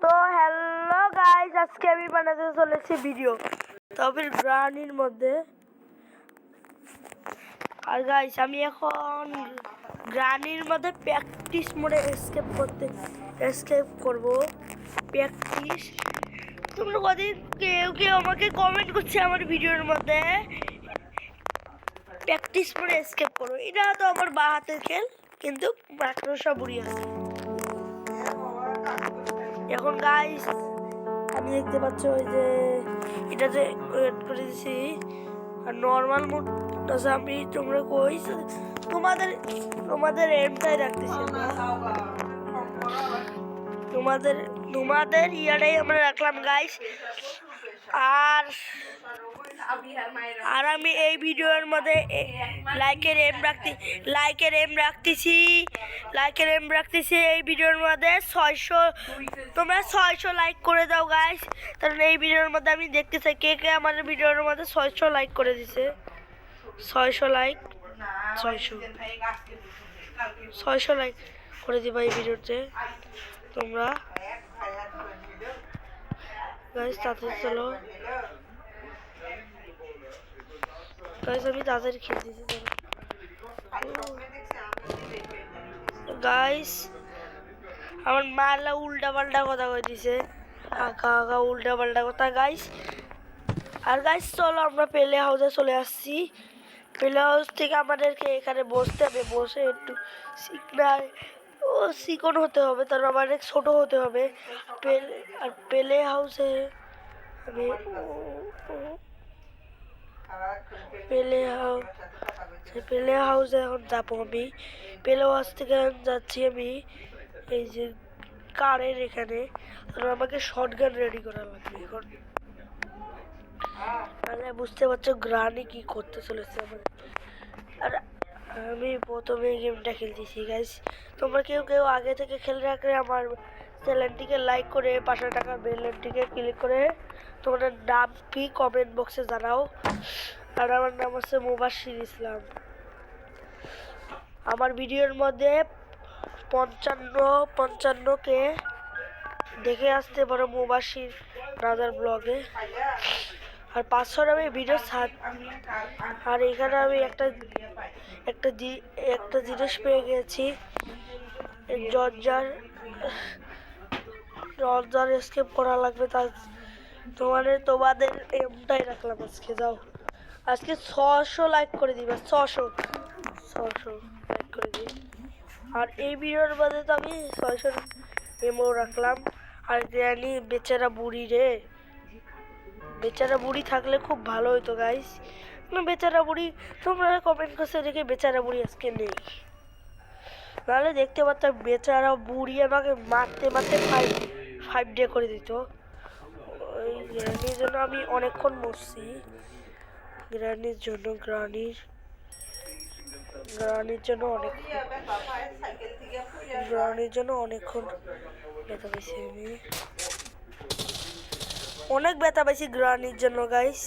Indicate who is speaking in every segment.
Speaker 1: তো hello guys, আজকে আমি বানাতে চলেছি ভিডিও, তবে গ্রানির মধ্যে। আর গাইস আমি এখন গ্রানির মধ্যে প্র্যাকটিস মোডে এসকেপ করব। প্র্যাকটিস, তোমরা কদিন কেউ আমাকে কমেন্ট করছে আমার ভিডিওর মধ্যে প্র্যাকটিস মোডে এসকেপ করো। এটা তো আমার বা হাতের খেল, কিন্তু মাকড়সা বুড়ি আছে। এখন গাইস আমি দেখতে পাচ্ছ ওই যে এটাতে ওয়েট করে দিছি, আর নর্মাল মোড আছে। আমি তোমরা কইস তোমাদের এমটাই রাখতেছি, তোমাদের ইয়াটাই আমরা রাখলাম গাইস। আর আমি এই ভিডিওর মধ্যে লাইকের এম রাখতেছি এই ভিডিওর মধ্যে 600। তোমরা 600 লাইক করে দাও গাইস, কারণ এই ভিডিওর মধ্যে আমি দেখতে চাই কে আমার ভিডিওর মধ্যে 600 লাইক করে দিছে। 600 লাইক 600 লাইক করে দিবা এই ভিডিওতে তোমরা গাইস। তাড়াতাড়ি চলো গাইস, আমি তাড়াতাড়ি খেলতেছি গাইস। আমার মালা উল্টা পাল্টা কথা কই দিছে, আঁকা উল্টা পাল্টা কথা গাইস। আর গাইস চলো আমরা প্লে হাউসে চলে আসছি। প্লে হাউস থেকে আমাদেরকে এখানে বসতে হবে, বসে একটু চিকন হতে হবে, তারপর আমাদের ছোট হতে হবে। আর প্লে হাউসে আমি প্লে হাউসে এখন যাবো। আমি প্লে হাউস থেকে যাচ্ছি আমি এই যে কারের এখানে। আমাকে শর্টগান রেডি করা লাগবে এখন। তাহলে বুঝতে পারছো গ্রানি কি করতে চলেছে আমার। আর আমি প্রথমে গেমটা খেলতেছি গাইস। তোমরা কেউ আগে থেকে খেলে রাখলে আমার চ্যানেলটিকে লাইক করে পাশে টাকা বেলটিকে ক্লিক করে তোমাদের নাম কি কমেন্ট বক্সে জানাও। আর আমার নাম হচ্ছে মুবাশির ইসলাম। আমার ভিডিওর মধ্যে 55কে দেখে আসতে পারো মুবাশির রাজার ব্লগে। আর 500 আমি ভিডিও আর এখানে আমি একটা জিনিস পেয়ে গেছি, জর্জার এসকেপ করা লাগবে। তোমাদের এমটাই রাখলাম আজকে। যাও আজকে 600 লাইক করে দিবা, 600 লাইক করে দিই। আর এই ভিডিওর মধ্যে তো আমি 600 এমও রাখলাম। আর গ্র্যানি বেচারা বুড়ি থাকলে খুব ভালো হতো গাইস। বেচারা বুড়ি তোমরা কমেন্ট করছে দেখে বেচারা বুড়ি আজকে নেই, নাহলে দেখতে পারতাম বেচারা বুড়ি আমাকে মারতে 5 ডে করে দিত। ওই গ্র্যানির জন্য আমি অনেকক্ষণ মরছি। গ্র্যানির জন্য অনেকক্ষণ ব্যথা পাইছি আমি, অনেক ব্যথা পাইছি গ্রানির জন্য গাইস।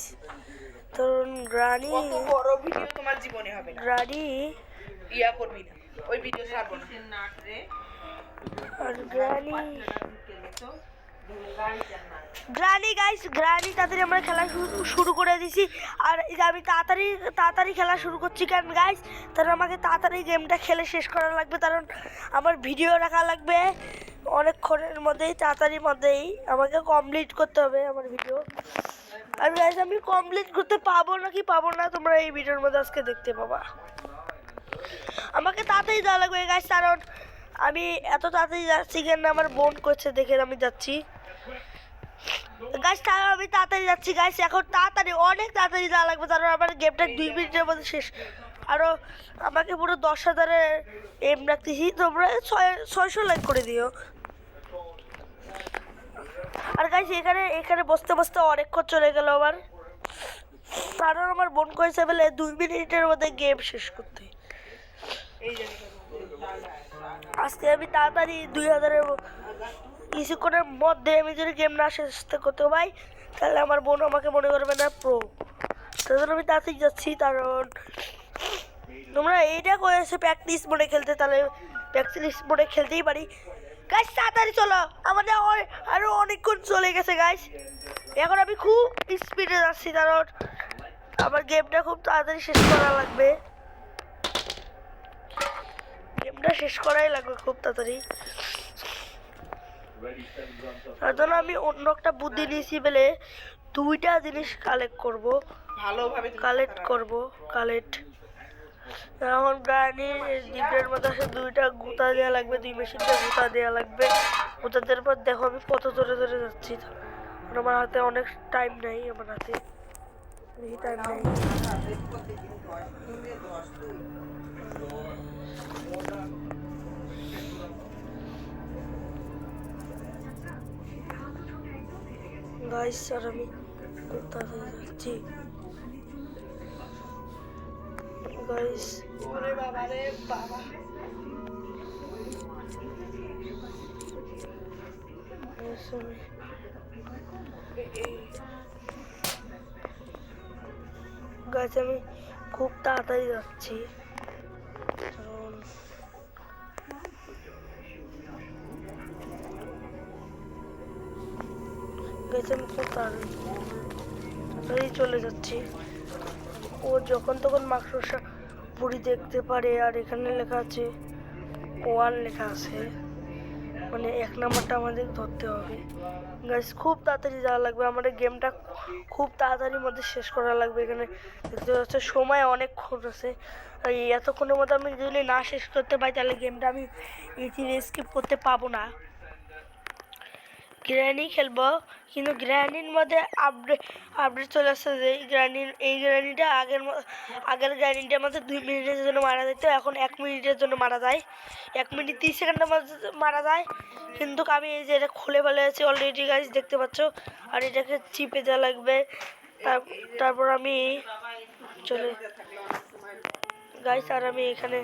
Speaker 1: তো গ্রানি
Speaker 2: বড় ভিডিও তোমার জীবনে হবে না,
Speaker 1: গ্রানি
Speaker 2: ইয়া করবি না, ওই ভিডিও ছাড়বো না।
Speaker 1: আর গ্রানি গাইস, গ্রানি তাড়াতাড়ি আমরা খেলা শুরু করে দিছি। আর আমি তাড়াতাড়ি খেলা শুরু করছি কেন গাইস, তাহলে আমাকে তাড়াতাড়ি গেমটা খেলে শেষ করা লাগবে, কারণ আমার ভিডিও রাখা লাগবে অনেকক্ষণের মধ্যেই, তাড়াতাড়ির মধ্যেই আমাকে কমপ্লিট করতে হবে আমার ভিডিও। আর গাইস আমি কমপ্লিট করতে পাবো না তোমরা এই ভিডিওর মধ্যে আজকে দেখতে পাবা। আমাকে তাড়াতাড়ি যাওয়া লাগবে গাইস, কারণ আমি এত তাড়াতাড়ি যাচ্ছি কেন আমার বোন করছে দেখে আমি যাচ্ছি গাইস। আমি তাড়াতাড়ি যাচ্ছি গাইস, এখন অনেক তাড়াতাড়ি যাওয়া লাগবে, কারণ আমার গেমটা 2 মিনিটের মধ্যে শেষ। আরও আমাকে পুরো 10,000-এর এম রাখতেছি, তোমরা 600 লাইক করে দিও। আর গাইস এখানে বসতে অনেকক্ষণ চলে গেল আমার, কারণ আমার বোন করেছে বলে 2 মিনিটের মধ্যে গেম শেষ করতে। আজকে আমি তাড়াতাড়ি 2000-এর কিছুক্ষণের মধ্যে আমি যদি গেম না শেষ করতে পাই, তাহলে আমার বোন আমাকে মনে করবে না প্রো। তার জন্য আমি তাড়াতাড়ি যাচ্ছি, কারণ তোমরা এইটা করেছে প্র্যাকটিস মোডে খেলতে, তাহলে প্র্যাকটিস মোডে খেলতেই পারি। গাইস তাড়াতাড়ি চলো, আমাদের আরো অনেকক্ষণ চলে গেছে গাইস। এখন আমি খুব স্পিডে যাচ্ছি কারণ আমার গেমটা খুব তাড়াতাড়ি শেষ করা লাগবে। গেমটা শেষ করাই লাগবে খুব তাড়াতাড়ি। তার জন্য আমি অন্য একটা বুদ্ধি নিয়েছি বলে দুইটা জিনিস কালেক্ট করব,
Speaker 2: ভালোভাবে
Speaker 1: কালেক্ট। এখন প্রাণীর ডিপের মধ্যে আসে দুইটা গুঁতা দেওয়া লাগবে, 2 মেশিনটা গুঁতা দেওয়া লাগবে। গুঁতা দেওয়ার পর দেখো আমি কত জোরে জোরে যাচ্ছি। আমার হাতে অনেক টাইম নেই, আমার হাতে বেশি টাইম নেই। গাইস আর আমি খুব তাড়াতাড়ি যাচ্ছি গাইস।
Speaker 2: ওরে বাবা রে বাবা।
Speaker 1: গাইস আমি খুব তাড়াতাড়ি যাচ্ছি কারণ গাইস আমি খুব তাড়াতাড়ি চলে যাচ্ছি। ও যখন তখন মাকড়সা বুড়ি দেখতে পারে। আর এখানে লেখা আছে 1 লেখা আছে, মানে 1 নাম্বারটা আমাদের ধরতে হবে। গাইস খুব তাড়াতাড়ি যাওয়া লাগবে, আমাদের গেমটা খুব তাড়াতাড়ির মধ্যে শেষ করা লাগবে। এখানে দেখতে পাচ্ছ সময় অনেকক্ষণ আছে, আর এতক্ষণের মধ্যে আমি যদি না শেষ করতে পারি তাহলে গেমটা আমি স্কিপ করতে পাবো না। গ্র্যানি খেলবো, কিন্তু গ্র্যানির মধ্যে আপডেট চলে আসছে যে এই গ্র্যানিটা আগের গ্র্যানিটার মধ্যে 2 মিনিটের জন্য মারা যেত, এখন 1 মিনিটের জন্য মারা যায়, 1 মিনিট 30 সেকেন্ডের মধ্যে মারা যায়। কিন্তু আমি এই যে এটা খুলে ফেলেছি অলরেডি গাইস, দেখতে পাচ্ছ। আর এটাকে চিপে দেওয়া লাগবে, তারপর আমি চলে গাইস। আর আমি এখানে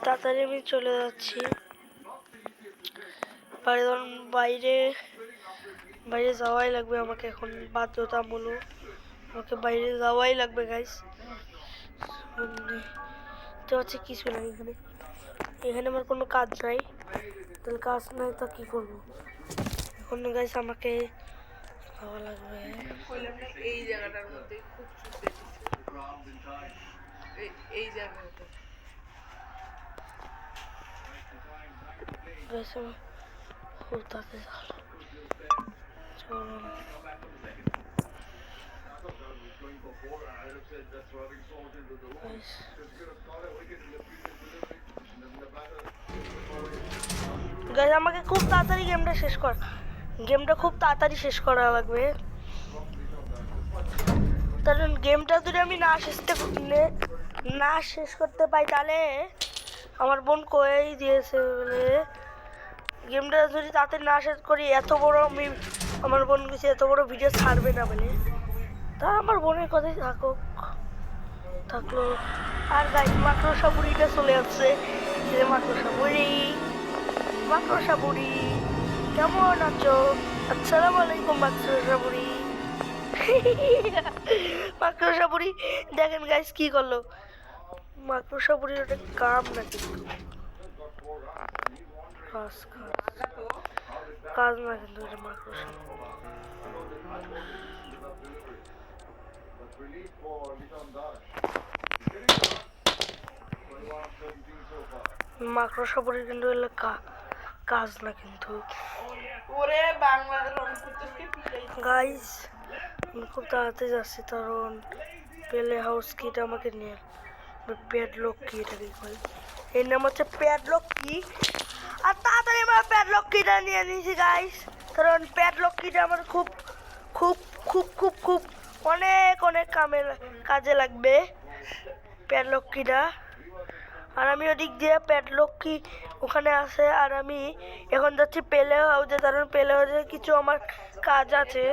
Speaker 1: তাড়াতাড়ি আমি চলে যাচ্ছি বাইরে যাওয়াই লাগবে আমাকে, এখন বাধ্যতামূলক আমাকে বাইরে যাওয়াই লাগবে গাইস। তো হচ্ছে কিছু নাই এখানে আমার কোনো কাজ নাই, তাহলে কাজ নাই তো কি করবো এখন গাইস, আমাকে যাওয়া লাগবে।
Speaker 2: এই জায়গাটার মধ্যে খুব এই জায়গাটা
Speaker 1: গাইস আমার খুব তাড়াতাড়ি গাইস আমাকে খুব তাড়াতাড়ি গেমটা খুব তাড়াতাড়ি শেষ করা লাগবে, কারণ গেমটা যদি আমি না শেষ করতে পাই তাহলে আমার বোন কয়েই দিয়েছে বলে গেমটা যদি তাড়াতাড়ি না শেষ করি আমার বোন কিছু এত বড় ভিডিও ছাড়বে না বলে। তা আমার বোনের কথাই থাকলো। আর গাইস মাকড়সা বুড়িটা চলে আসছে, মাকড়সা বুড়ি কেমন আছো? আসসালামু আলাইকুম মাকড়সা বুড়ি। মাকড়সা বুড়ি দেখেন গাইস কি করলো, মাকড়সা বুড়ির ওটা কাম না, কিন্তু কাজ না, কিন্তু এটা মাকড়সা। মাকড়সা বুড়ির কিন্তু এগুলো কাজ না কিন্তু।
Speaker 2: ওরে বাংলাদেশ
Speaker 1: গাইস আমি খুব তাড়াতাড়ি যাচ্ছি কারণ পেলে হাউস কিটা আমাকে নিয়ে প্যাডলক কি, এটাকে কই এর নাম হচ্ছে প্যাডলক কি। আর তাড়াতাড়ি আমার প্যাডলক কিটা নিয়ে নিয়েছি গাইস, কারণ প্যাডলক কিটা আমার খুব খুব খুব খুব খুব অনেক কাজে লাগবে প্যাডলক কিটা। আর আমি ওদিক দিয়ে প্যাডলক কি ওখানে আছে, আর আমি এখন যাচ্ছি পেলে হাউসে, কারণ পেলে হাউসে কিছু আমার কাজ আছে।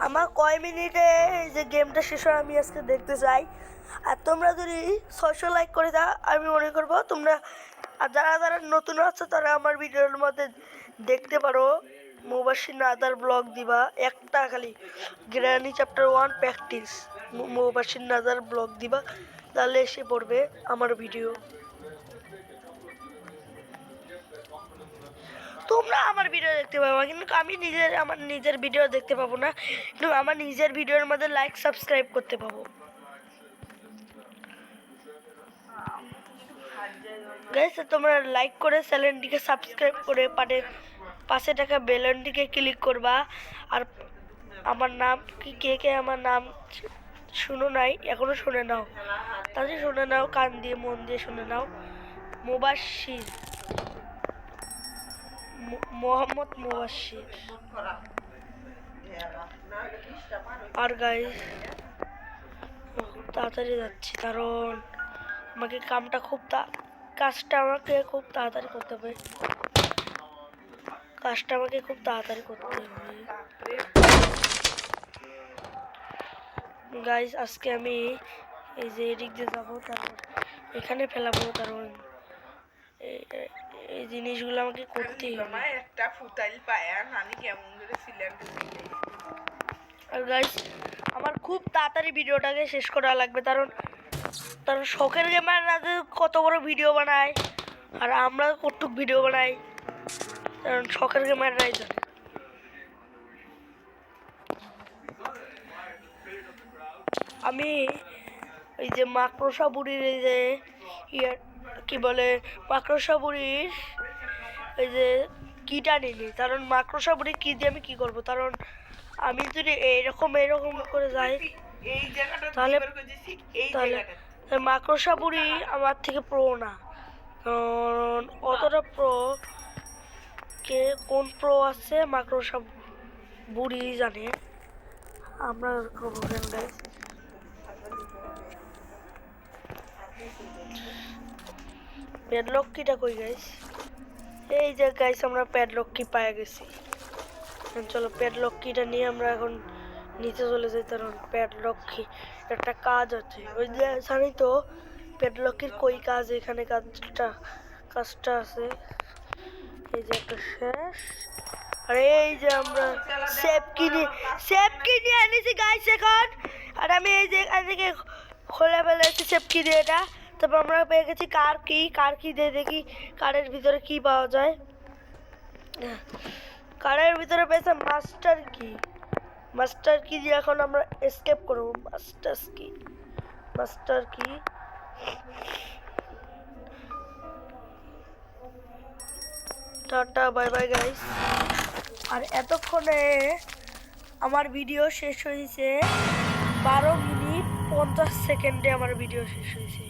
Speaker 1: আমার কয় মিনিটে যে গেমটা শেষ হয় আমি আজকে দেখতে চাই। আর তোমরা যদি 600 লাইক করে দাও আমি মনে করবো তোমরা, আর যারা নতুন আছো তারা আমার ভিডিওর মধ্যে দেখতে পারো মুবাশির নাদার ব্লগ দিবা, একটা খালি granny chapter 1 practice Mubashir another blog দিবা, তাহলে এসে পড়বে আমার ভিডিও। তোমরা আমার ভিডিও দেখতে পাবো, কিন্তু আমি আমার নিজের ভিডিও দেখতে পাবো না, কিন্তু আমার নিজের ভিডিওর মধ্যে লাইক সাবস্ক্রাইব করতে পাবো। গাইস তোমরা লাইক করে চ্যানেলটিকে সাবস্ক্রাইব করে পাশে থাকা বেলনটিকে ক্লিক করবা। আর আমার নাম কে কে আমার নাম শুনো নাই, এখনো শুনে নাও, তাহলে শুনে নাও, কান দিয়ে মন দিয়ে শুনে নাও। মুবাশশির, মোহাম্মদ মুবাশশির। আর গাইস তাড়াতাড়ি যাচ্ছি, কারণ আমাকে কাজটা আমাকে খুব তাড়াতাড়ি করতে হবে। গাইস আজকে আমি এই যে এদিক দিয়ে যাবো, তারপর এখানে ফেলাবো, কারণ এই জিনিসগুলো আমাকে করতেই হবে।
Speaker 2: একটা ফুটাইল পায়া নানি কেমন করে ছিলেন।
Speaker 1: আর গাইস আমার খুব তাড়াতাড়ি ভিডিওটাকে শেষ করা লাগবে, কারণ শখের গেমাররা কত বড় ভিডিও বানায় আর আমরা কতটুক ভিডিও বানাই, কারণ শখের গেমাররাই জানে। আমি এই যে মাকড়সা বুড়ির এই যে কি বলে মাকড়সা বুড়ির এই যে কিটা নিনি, কারণ মাকড়সা বুড়ির কি দিয়ে আমি কি করবো, কারণ আমি যদি এরকম করে যাই তাহলে মাকড়সা বুড়ি আমার থেকে প্রো না, কারণ অতটা কোন প্রো আছে মাকড়সা বুড়ি জানে। আমরা করবো গাইস। প্যাডলক কিটা কই গাইস? এই যে গাইস আমরা প্যাডলক কি পায়ে গেছি। চলো প্যাডলক কিটা নিয়ে আমরা এখন নিচে চলে যাই, কারণ প্যাডলক কি একটা কাজ আছে, ওই যে জানি তো প্যাডলকের কই কাজ, এখানে কাজটা আছে। এই যে একটা শেষ, আর এই যে আমরা সেফ কিনে আনিছি গাইস এখন। আর আমি এই যে এখান থেকে খোলা ফেলেছি সেফ কি দিয়ে এটা। তারপর আমরা পেয়ে গেছি কার কি দিয়ে দেখি কারের ভিতরে কি পাওয়া যায়। কারের ভিতরে পেয়েছে মাস্টার কি দিয়ে এখন আমরা এসকেপ করবো। মাস্টার কি টাটা বাই বাই গাইস। আর এতক্ষণে আমার ভিডিও শেষ হয়েছে 12 মিনিট 50 সেকেন্ডে আমার ভিডিও শেষ হয়েছে।